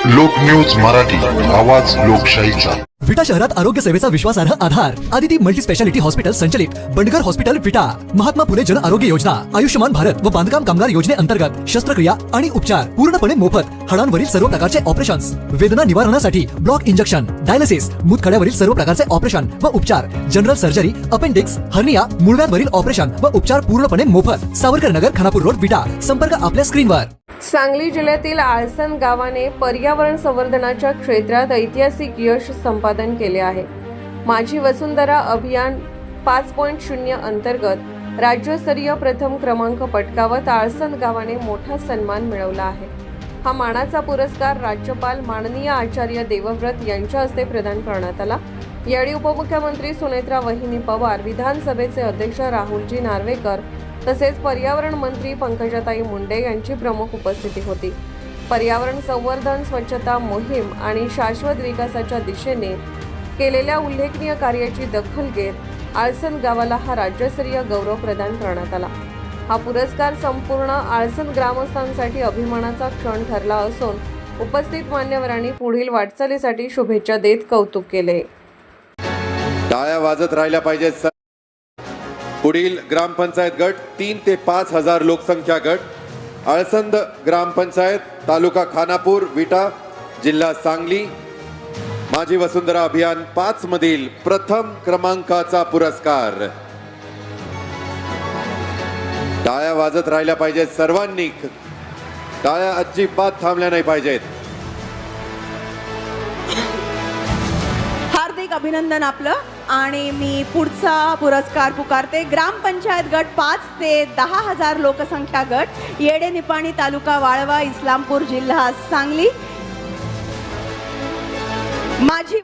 लोक न्यूज मराठी, आवाज लोकशाहीचा। विटा शहरात आरोग्य सेवेचा विश्वासार्ह आधार आदिती मल्टी स्पेशालिटी हॉस्पिटल संचलित बंडगर हॉस्पिटल विटा, महात्मा फुले जन आरोग्य योजना, आयुष्यमान भारत व बांधकाम कामगार योजनेअंतर्गत शस्त्रक्रिया आणि उपचार पूर्णपणे मोफत। हाडांवरील सर्व प्रकारचे ऑपरेशन्स, वेदना निवारणासाठी ब्लॉक इंजेक्शन, डायलिसिस, मूतखड्यावरील सर्व प्रकारचे ऑपरेशन व उपचार, जनरल सर्जरी, अपेंडिक्स, हर्निया, मूळव्याधवरील ऑपरेशन व उपचार पूर्णपणे मोफत। सावरकर नगर, खानापूर रोड, विटा। संपर्क आपल्या स्क्रीनवर। सांगली जिल्ह्यातील आळसन गावाने पर्यावरण संवर्धनाच्या क्षेत्रात ऐतिहासिक यश संपादन केले आहे। माझी वसुंधरा अभियान 5.0 अंतर्गत राज्यस्तरीय प्रथम क्रमांक पटकावत आळसन गावाने मोठा सन्मान मिळवला आहे। हा मानाचा पुरस्कार राज्यपाल माननीय आचार्य देवव्रत यांच्या हस्ते प्रदान करण्यात आला। यावेळी उपमुख्यमंत्री सुनेत्रा वहिनी पवार, विधानसभेचे अध्यक्ष राहुलजी नार्वेकर तसेच पर्यावरण मंत्री पंकजाताई मुंडे यांची प्रमुख उपस्थिती होती। पर्यावरण संवर्धन, स्वच्छता मोहीम आणि शाश्वत विकासाच्या दिशेने केलेल्या उल्लेखनीय कार्याची दखल घेत आळसन गावाला हा राज्यस्तरीय गौरव प्रदान करण्यात आला। हा पुरस्कार संपूर्ण आळसन ग्रामस्थांसाठी अभिमानाचा क्षण ठरला असून उपस्थित मान्यवरांनी पुढील वाटचालीसाठी शुभेच्छा देत कौतुक केले। टाळ्या वाजत राहिल्या पाहिजेत। पुढील ग्रामपंचायत गट 3 ते 5 हजार लोकसंख्या गट, आळसंद ग्रामपंचायत, तालुका खानापूर, विटा, जिल्हा सांगली। माझी वसुंधरा अभियान 5 मधील प्रथम क्रमांकाचा पुरस्कार। टाळ्या वाजत राहिल्या पाहिजेत सर्वांनी, टाळ्या अजिबात थांबल्या नाही पाहिजेत। हार्दिक अभिनंदन आपलं। आणि मी पुढचा पुरस्कार पुकारते। ग्रामपंचायत गट 5 ते 10 हजार लोकसंख्या गट, येडे निपाणी, तालुका वाळवा, इस्लामपूर, जिल्हा सांगली। माझी